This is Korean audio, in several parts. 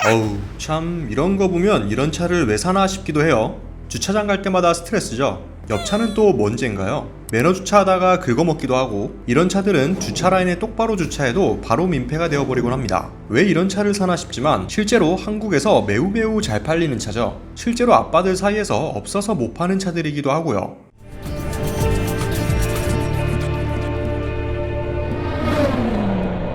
어우, 참 이런 거 보면 이런 차를 왜 사나 싶기도 해요. 주차장 갈 때마다 스트레스죠. 옆 차는 또 뭔지인가요? 매너 주차하다가 긁어먹기도 하고, 이런 차들은 주차 라인에 똑바로 주차해도 바로 민폐가 되어버리곤 합니다. 왜 이런 차를 사나 싶지만 실제로 한국에서 매우 잘 팔리는 차죠. 실제로 아빠들 사이에서 없어서 못 파는 차들이기도 하고요.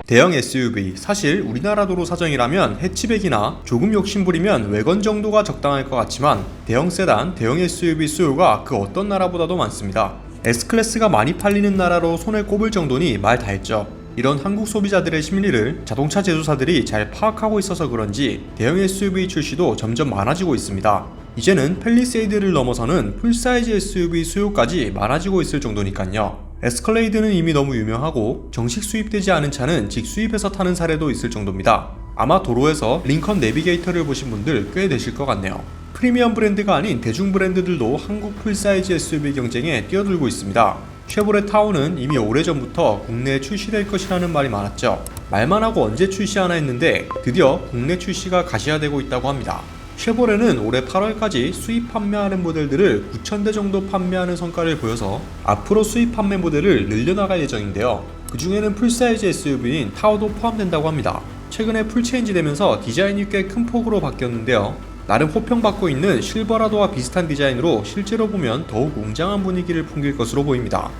대형 SUV, 사실 우리나라 도로 사정이라면 해치백이나 조금 욕심부리면 외건 정도가 적당할 것 같지만 대형 세단, 대형 SUV 수요가 그 어떤 나라보다도 많습니다. S클래스가 많이 팔리는 나라로 손에 꼽을 정도니 말 다 했죠. 이런 한국 소비자들의 심리를 자동차 제조사들이 잘 파악하고 있어서 그런지 대형 SUV 출시도 점점 많아지고 있습니다. 이제는 팰리세이드를 넘어서는 풀사이즈 SUV 수요까지 많아지고 있을 정도니깐요. 에스컬레이드는 이미 너무 유명하고 정식 수입되지 않은 차는 직수입해서 타는 사례도 있을 정도입니다. 아마 도로에서 링컨 내비게이터를 보신 분들 꽤 되실 것 같네요. 프리미엄 브랜드가 아닌 대중 브랜드들도 한국 풀사이즈 SUV 경쟁에 뛰어들고 있습니다. 쉐보레 타오는 이미 오래전부터 국내에 출시될 것이라는 말이 많았죠. 말만 하고 언제 출시하나 했는데 드디어 국내 출시가 가시화되고 있다고 합니다. 쉐보레는 올해 8월까지 수입 판매하는 모델들을 9,000대 정도 판매하는 성과를 보여서 앞으로 수입 판매 모델을 늘려나갈 예정인데요. 그 중에는 풀사이즈 SUV인 타오도 포함된다고 합니다. 최근에 풀체인지 되면서 디자인이 꽤 큰 폭으로 바뀌었는데요. 나름 호평받고 있는 실버라도와 비슷한 디자인으로 실제로 보면 더욱 웅장한 분위기를 풍길 것으로 보입니다.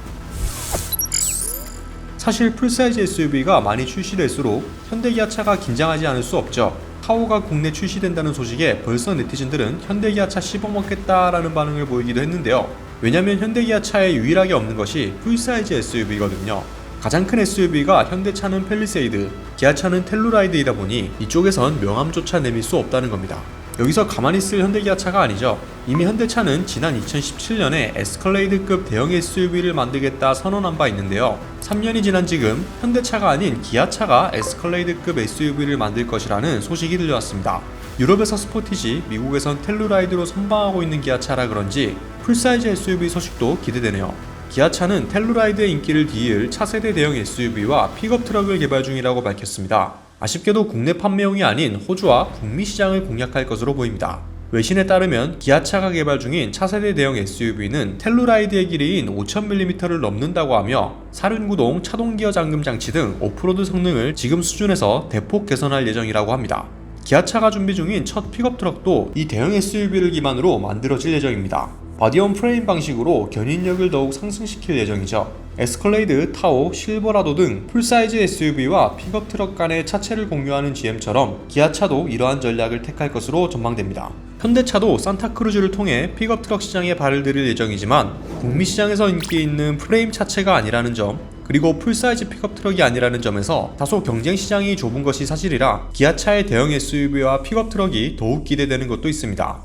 사실 풀사이즈 SUV가 많이 출시될수록 현대기아차가 긴장하지 않을 수 없죠. 타오가 국내 출시된다는 소식에 벌써 네티즌들은 현대기아차 씹어먹겠다라는 반응을 보이기도 했는데요. 왜냐면 현대기아차에 유일하게 없는 것이 풀사이즈 SUV거든요. 가장 큰 SUV가 현대차는 팰리세이드, 기아차는 텔루라이드이다 보니 이쪽에선 명함조차 내밀 수 없다는 겁니다. 여기서 가만히 있을 현대기아차가 아니죠. 이미 현대차는 지난 2017년에 에스컬레이드급 대형 SUV를 만들겠다 선언한 바 있는데요. 3년이 지난 지금 현대차가 아닌 기아차가 에스컬레이드급 SUV를 만들 것이라는 소식이 들려왔습니다. 유럽에서 스포티지, 미국에선 텔루라이드로 선방하고 있는 기아차라 그런지 풀사이즈 SUV 소식도 기대되네요. 기아차는 텔루라이드의 인기를 뒤이을 차세대 대형 SUV와 픽업 트럭을 개발 중이라고 밝혔습니다. 아쉽게도 국내 판매용이 아닌 호주와 북미 시장을 공략할 것으로 보입니다. 외신에 따르면 기아차가 개발 중인 차세대 대형 SUV는 텔루라이드의 길이인 5000mm를 넘는다고 하며 사륜구동, 차동기어 잠금 장치 등 오프로드 성능을 지금 수준에서 대폭 개선할 예정이라고 합니다. 기아차가 준비 중인 첫 픽업 트럭도 이 대형 SUV를 기반으로 만들어질 예정입니다. 바디온 프레임 방식으로 견인력을 더욱 상승시킬 예정이죠. 에스컬레이드, 타오, 실버라도 등 풀사이즈 SUV와 픽업 트럭 간의 차체를 공유하는 GM처럼 기아차도 이러한 전략을 택할 것으로 전망됩니다. 현대차도 산타크루즈를 통해 픽업 트럭 시장에 발을 들일 예정이지만 북미 시장에서 인기 있는 프레임 차체가 아니라는 점, 그리고 풀사이즈 픽업 트럭이 아니라는 점에서 다소 경쟁 시장이 좁은 것이 사실이라 기아차의 대형 SUV와 픽업 트럭이 더욱 기대되는 것도 있습니다.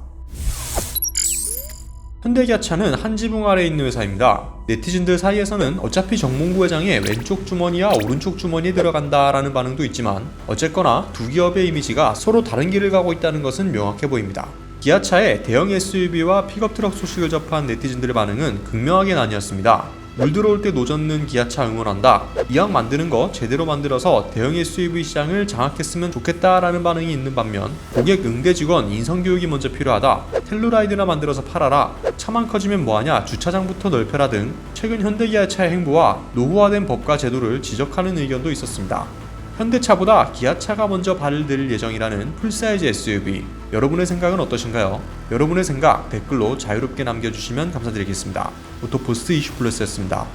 현대기아차는 한 지붕 아래에 있는 회사입니다. 네티즌들 사이에서는 어차피 정몽구 회장의 왼쪽 주머니야 오른쪽 주머니에 들어간다 라는 반응도 있지만 어쨌거나 두 기업의 이미지가 서로 다른 길을 가고 있다는 것은 명확해 보입니다. 기아차의 대형 SUV와 픽업 트럭 소식을 접한 네티즌들의 반응은 극명하게 나뉘었습니다. 물 들어올 때 노젓는 기아차 응원한다. 이왕 만드는 거 제대로 만들어서 대형 SUV 시장을 장악했으면 좋겠다라는 반응이 있는 반면 고객 응대 직원 인성교육이 먼저 필요하다. 텔루라이드나 만들어서 팔아라. 차만 커지면 뭐하냐. 주차장부터 넓혀라 등 최근 현대기아차의 행보와 노후화된 법과 제도를 지적하는 의견도 있었습니다. 현대차보다 기아차가 먼저 발을 들일 예정이라는 풀사이즈 SUV, 여러분의 생각은 어떠신가요? 여러분의 생각 댓글로 자유롭게 남겨주시면 감사드리겠습니다. 오토포스트 이슈플러스였습니다.